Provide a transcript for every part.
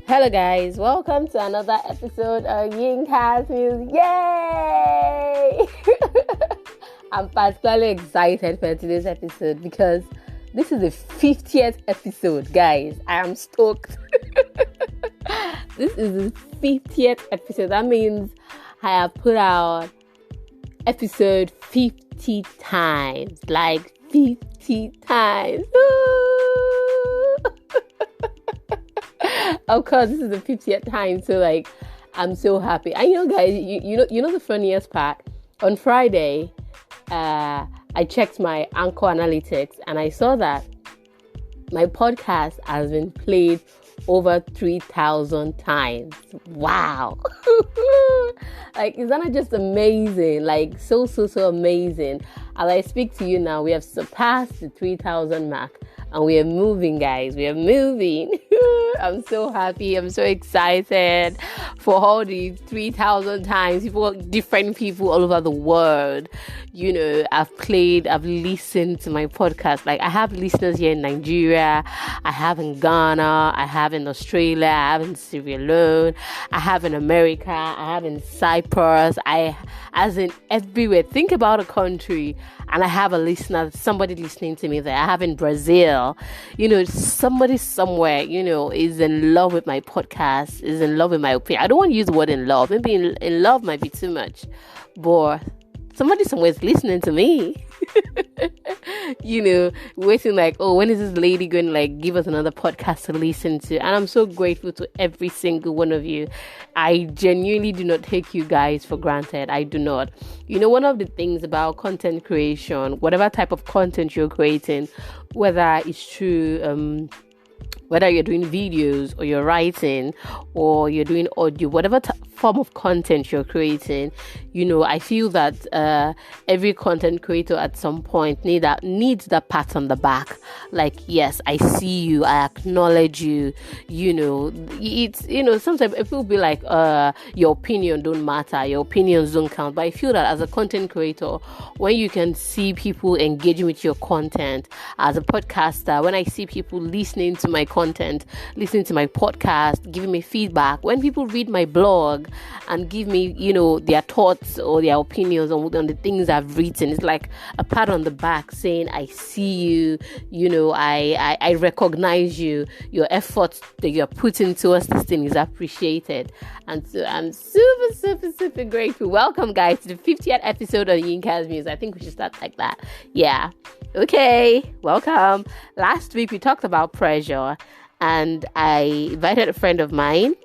Hello guys, welcome to another episode of Yinka's News. Yay! I'm particularly excited for today's episode because this is the 50th episode, guys. I am stoked. This is the 50th episode. That means I have put out episode 50 times. Like 50 times. Of course, this is the 50th time, so I'm so happy. And guys, you know the funniest part. On Friday, I checked my Anchor Analytics and I saw that my podcast has been played over 3,000 times. Wow! Is that not just amazing? So amazing. As I speak to you now, we have surpassed the 3,000 mark. And we are moving, guys. We are moving. I'm so happy. I'm so excited for all the 3,000 times. Different people all over the world. I've listened to my podcast. I have listeners here in Nigeria. I have in Ghana. I have in Australia. I have in Sierra Leone. I have in America. I have in Cyprus. As in everywhere. Think about a country. And I have a listener, somebody listening to me there. I have in Brazil, somebody somewhere, is in love with my podcast, is in love with my opinion. I don't want to use the word in love. Maybe in love might be too much. But somebody somewhere is listening to me. Waiting when is this lady going to give us another podcast to listen to? And I'm so grateful to every single one of you. I genuinely do not take you guys for granted. I do not. One of the things about content creation, whatever type of content you're creating, whether it's through whether you're doing videos or you're writing or you're doing audio, whatever form of content you're creating, I feel that every content creator at some point needs that pat on the back. Yes, I see you, I acknowledge you. It's sometimes people be like, your opinion don't matter, your opinions don't count. But I feel that as a content creator, when you can see people engaging with your content, as a podcaster, when I see people listening to my content, listening to my podcast, giving me feedback, when people read my blog and give me, their thoughts or their opinions on the things I've written, it's like a pat on the back saying, I see you, I recognize you, your efforts that you're putting towards this thing is appreciated. And so I'm super grateful. Welcome, guys, to the 50th episode of Yinka's News. I think we should start like that. Yeah. Okay. Welcome. Last week we talked about pressure, and I invited a friend of mine.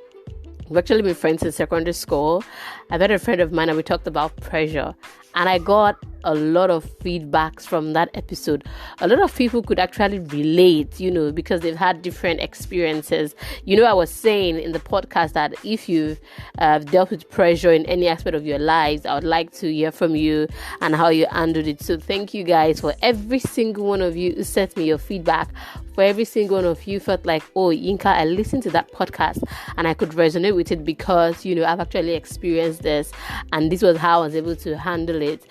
We've actually been friends since secondary school. I met a friend of mine and we talked about pressure. And I got a lot of feedbacks from that episode. A lot of people could actually relate, because they've had different experiences. I was saying in the podcast that if you've dealt with pressure in any aspect of your lives, I would like to hear from you and how you handled it. So thank you guys for every single one of you who sent me your feedback. For every single one of you felt like, oh, Yinka, I listened to that podcast and I could resonate with it because, I've actually experienced this and this was how I was able to handle it.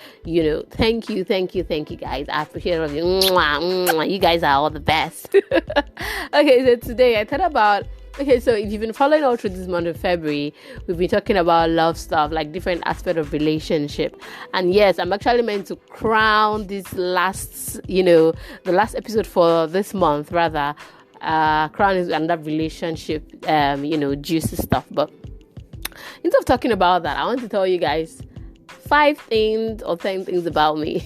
Thank you guys. I appreciate all of you. Mwah, mwah. You guys are all the best. Okay, so today I thought about, so if you've been following all through this month of February, we've been talking about love stuff, different aspects of relationship. And yes, I'm actually meant to crown this last, the last episode for this month, rather, crown is another relationship, juicy stuff. But instead of talking about that, I want to tell you guys 5 things or 10 things about me.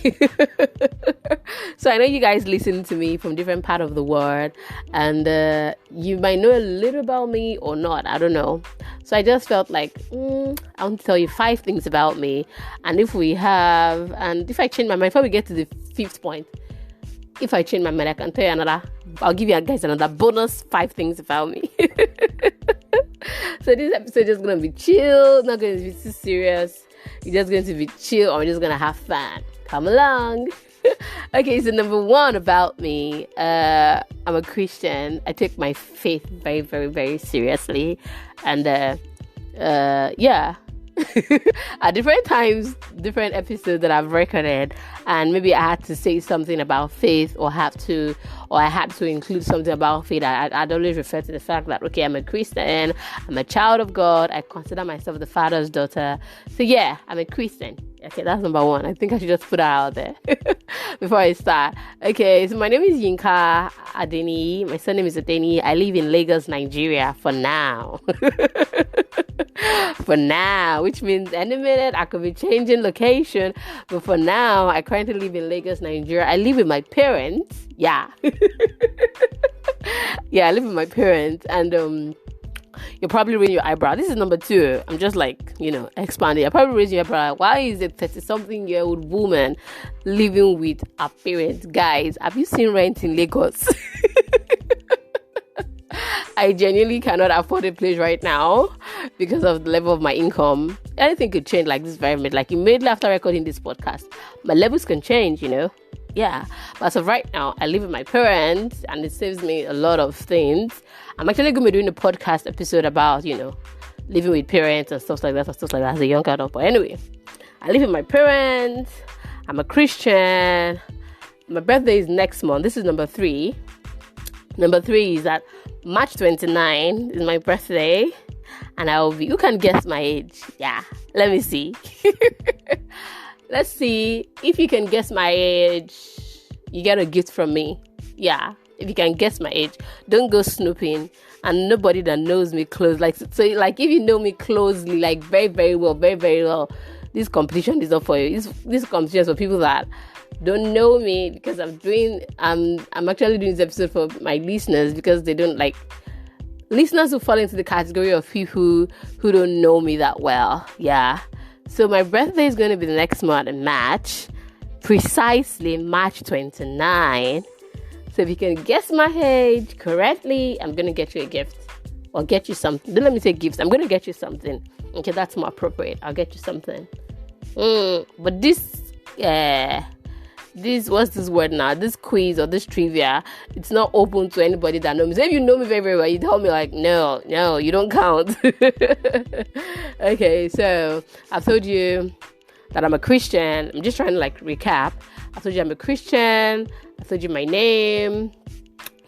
So I know you guys listen to me from different part of the world, and you might know a little about me or not. I don't know. So I just felt like I want to tell you 5 things about me, and if I change my mind before we get to the 5th point, if I change my mind, I can tell you I'll give you guys another bonus 5 things about me. So this episode is just gonna be chill, not going to be too serious. You're just going to be chill, or we're just going to have fun. Come along. Okay, so number 1 about me. I'm a Christian. I take my faith very, very, very seriously. And yeah, At different times, different episodes that I've recorded, and maybe I had to say something about faith, or I had to include something about faith. I'd always refer to the fact that, okay, I'm a Christian, I'm a child of God, I consider myself the Father's daughter. So yeah, I'm a Christian. Okay, that's number one. I think I should just put that out there before I start. Okay, so my name is Yinka Adeni. My surname is Adeni. I live in Lagos, Nigeria for now. For now, which means any minute I could be changing location. But for now, I currently live in Lagos, Nigeria. I live with my parents. Yeah. Yeah, I live with my parents. And you're probably raising your eyebrow. This is number 2. I'm just expanding. You're probably raising your eyebrow. Why is a 30-something-year-old woman living with her parents? Guys, have you seen rent in Lagos? I genuinely cannot afford a place right now because of the level of my income. Anything could change like this very minute. Like immediately after recording this podcast, my levels can change, Yeah. But as of right now, I live with my parents and it saves me a lot of things. I'm actually going to be doing a podcast episode about, living with parents and stuff like that as a young adult. But anyway, I live with my parents. I'm a Christian. My birthday is next month. This is number 3. Number 3 is that March 29 is my birthday, and you can guess my age. Yeah, let me see. Let's see. If you can guess my age, you get a gift from me. Yeah, if you can guess my age, don't go snooping. And nobody that knows me close, if you know me closely, like very, very well, very, very well, this competition is not for you. This competition is for people that don't know me, because I'm actually doing this episode for my listeners, because they don't listeners who fall into the category of people who don't know me that well. Yeah. So my birthday is going to be the next month in March, precisely March 29. So if you can guess my age correctly, I'm going to get you a gift, or get you something. Don't let me say gifts. I'm going to get you something. Okay, that's more appropriate. I'll get you something. But this, what's this word now? This quiz or this trivia, it's not open to anybody that knows me. So if you know me very, very well, you tell me no, you don't count. Okay, so I've told you that I'm a Christian. I'm just trying to recap. I told you I'm a Christian. I told you my name.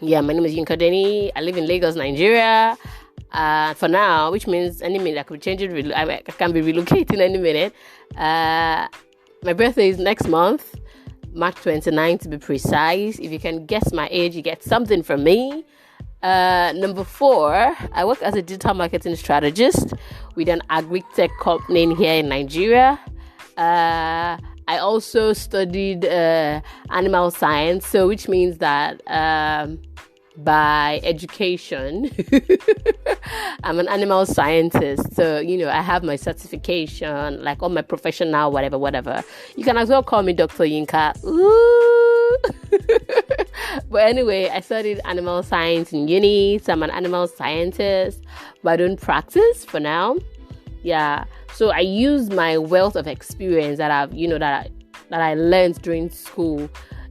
Yeah, my name is Yinka Adeni. I live in Lagos, Nigeria. For now, which means any minute I could change it. I can be relocating any minute. My birthday is next month, March 29 to be precise. If you can guess my age, you get something from me. Number 4, I work as a digital marketing strategist with an agri-tech company here in Nigeria. I also studied animal science, so which means that by education, I'm an animal scientist. So, I have my certification, like all my professional, whatever. You can as well call me Dr. Yinka. Ooh. But anyway, I studied animal science in uni, so I'm an animal scientist, but I don't practice for now. Yeah, so I use my wealth of experience that I learned during school,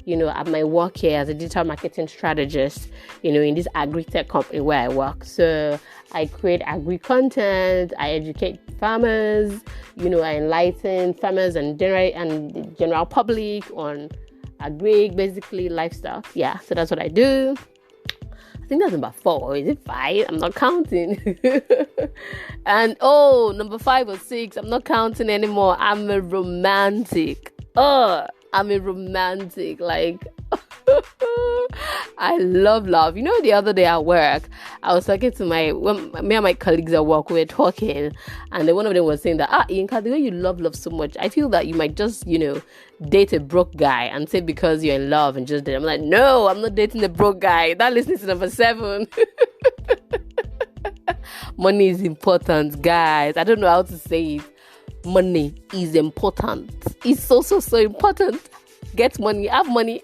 at my work here as a digital marketing strategist, in this agri-tech company where I work. So I create agri content, I educate farmers, I enlighten farmers and the general public on agri, basically lifestyle. Yeah, so that's what I do. I think that's number 4. Or is it 5? I'm not counting. And number 5 or 6, I'm not counting anymore. I'm a romantic. I'm a romantic. I love love. The other day at work, I was talking to me and my colleagues at work. We were talking, and then one of them was saying that, Yinka, the way you love so much, I feel that you might just, date a broke guy and say because you're in love and just date. I'm like, no, I'm not dating a broke guy. That listening to number 7. Money is important, guys. I don't know how to say it. Money is important. It's so important. Get money, have money.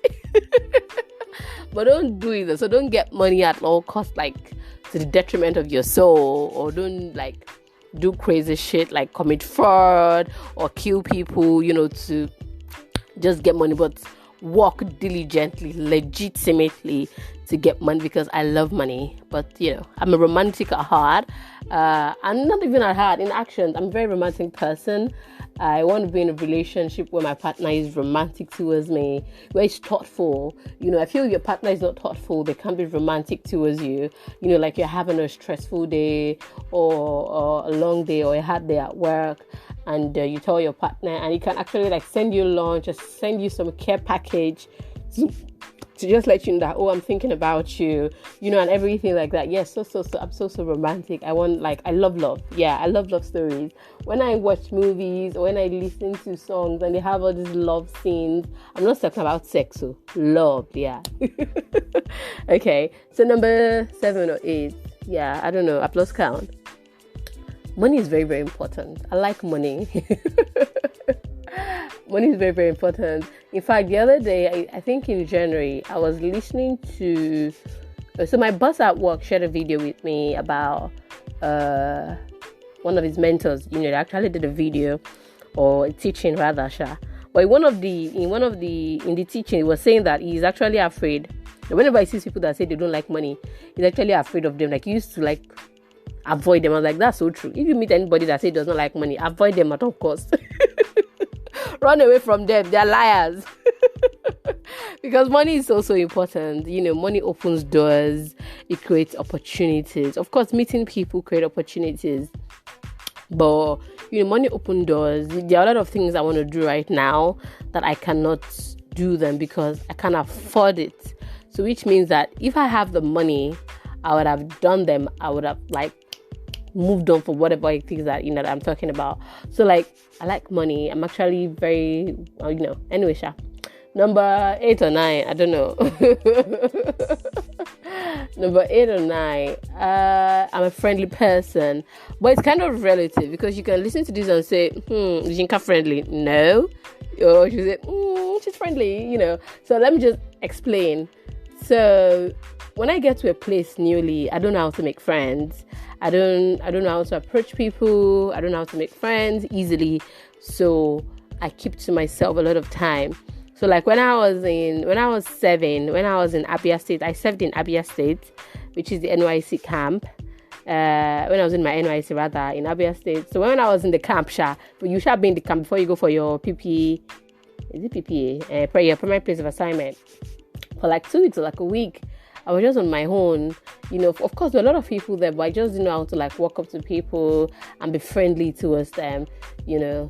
But don't do it. So don't get money at all costs, to the detriment of your soul, or don't do crazy shit like commit fraud or kill people, to just get money. But work diligently, legitimately to get money because I love money. But I'm a romantic at heart. I'm not even at heart, in actions. I'm a very romantic person. I want to be in a relationship where my partner is romantic towards me, where it's thoughtful. I feel your partner is not thoughtful, they can't be romantic towards you. Like you're having a stressful day or a long day or a hard day at work, and you tell your partner, and he can actually like send you lunch or send you some care package to just let you know that, I'm thinking about you, and everything like that. Yes, I'm so romantic. I love love. Yeah, I love love stories. When I watch movies or when I listen to songs and they have all these love scenes, I'm not talking about sex, so love, yeah. Okay, so number 7 or 8, yeah, I don't know, I've lost count. Money is very, very important. I like money. Money is very, very important. In fact, the other day, I think in January, I was listening to... So my boss at work shared a video with me about one of his mentors. They actually did a video, or a teaching rather, but in the teaching, he was saying that he's actually afraid. Whenever he sees people that say they don't like money, he's actually afraid of them. Like, he used to avoid them. I was like, that's so true. If you meet anybody that says does not like money, avoid them at all costs. Run away from them. They're liars. Because money is also important. Money opens doors. It creates opportunities. Of course, meeting people create opportunities. But, money opens doors. There are a lot of things I want to do right now that I cannot do them because I can't afford it. So which means that if I have the money, I would have done them. I would have moved on for whatever it is that that I'm talking about. So I like money. I'm actually very anyway, number 8 or 9, I don't know. Number 8 or 9, I'm a friendly person, but it's kind of relative because you can listen to this and say, Jinka friendly, no, or she say, she's friendly, So let me just explain. So when I get to a place newly, I don't know how to make friends. I don't know how to approach people. I don't know how to make friends easily. So I keep to myself a lot of time. So when I was 7, when I was in Abia State, I served in Abia State, which is the NYC camp. When I was in my NYC rather, in Abia State. So when I was in the camp, you should be in the camp before you go for your PPA. Is it PPA? Your primary place of assignment. For 2 weeks or a week, I was just on my own. Of course, there are a lot of people there, but I just didn't know how to walk up to people and be friendly towards them,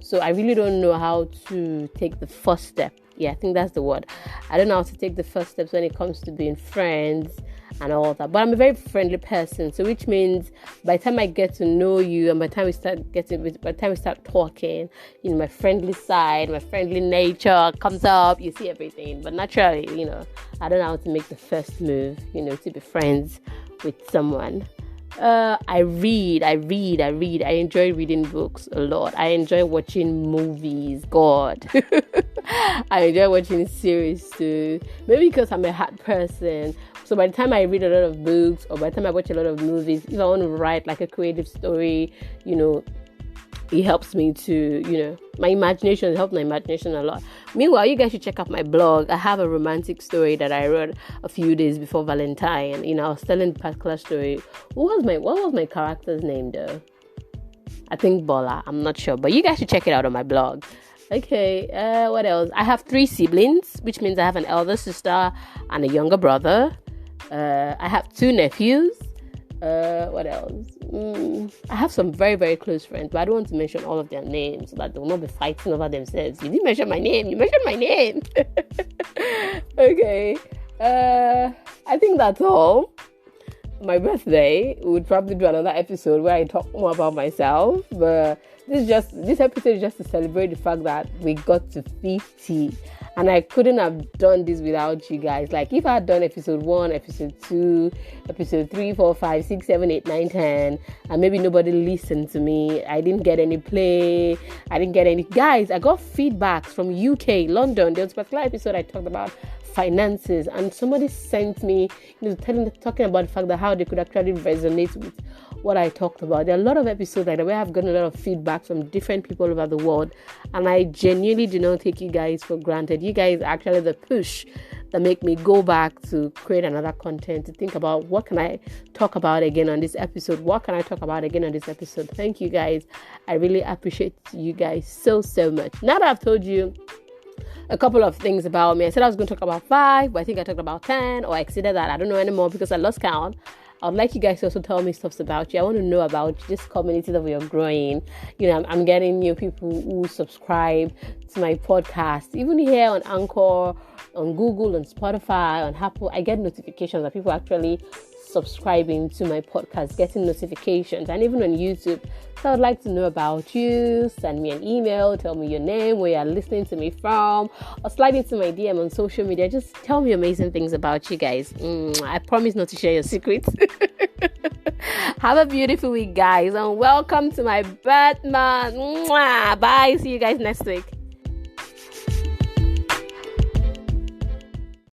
So I really don't know how to take the first step. Yeah, I think that's the word. I don't know how to take the first steps when it comes to being friends and all that. But I'm a very friendly person, so which means by the time I get to know you and by the time we start talking, my friendly side, my friendly nature comes up. You see everything, but naturally, I don't know how to make the first move, to be friends with someone. I read. I enjoy reading books a lot. I enjoy watching movies. God. I enjoy watching series too. Maybe because I'm a hard person. So by the time I read a lot of books or by the time I watch a lot of movies, if I want to write a creative story, it helps me to, my imagination, it helps my imagination a lot. Meanwhile, you guys should check out my blog. I have a romantic story that I wrote a few days before Valentine. I was telling a particular story. What was my character's name though? I think Bola. I'm not sure, but you guys should check it out on my blog. Okay, what else? I have 3 siblings, which means I have an elder sister and a younger brother. I have 2 nephews. What else? I have some very, very close friends, but I don't want to mention all of their names so that they will not be fighting over themselves. You didn't mention my name. You mentioned my name. Okay. I think that's all. My birthday, we would probably do another episode where I talk more about myself, but this episode is just to celebrate the fact that we got to 50. And I couldn't have done this without you guys. If I had done episode 1, episode 2, episode 3, 4, 5, 6, 7, 8, 9, 10, and maybe nobody listened to me. I didn't get any play. I didn't get any... Guys, I got feedbacks from UK, London. There was a particular episode I talked about finances, and somebody sent me, talking about the fact that how they could actually resonate with what I talked about. There are a lot of episodes like that where I've gotten a lot of feedback from different people over the world, and I genuinely do not take you guys for granted. You guys are actually the push that make me go back to create another content, to think about what can I talk about again on this episode? What can I talk about again on this episode? Thank you guys. I really appreciate you guys so much. Now that I've told you a couple of things about me, I said I was going to talk about 5, but I think I talked about 10, or I exceeded that. I don't know anymore because I lost count. I would like you guys to also tell me stuff about you. I want to know about this community that we are growing. I'm getting new people who subscribe to my podcast. Even here on Anchor, on Google, on Spotify, on Apple, I get notifications that people actually subscribing to my podcast, getting notifications, and even on YouTube. So I would like to know about you. Send me an email, tell me your name, where you're listening to me from, or slide into my DM on social media. Just tell me amazing things about you guys. I promise not to share your secrets. Have a beautiful week, guys, and welcome to my birth month. Bye. See you guys next week.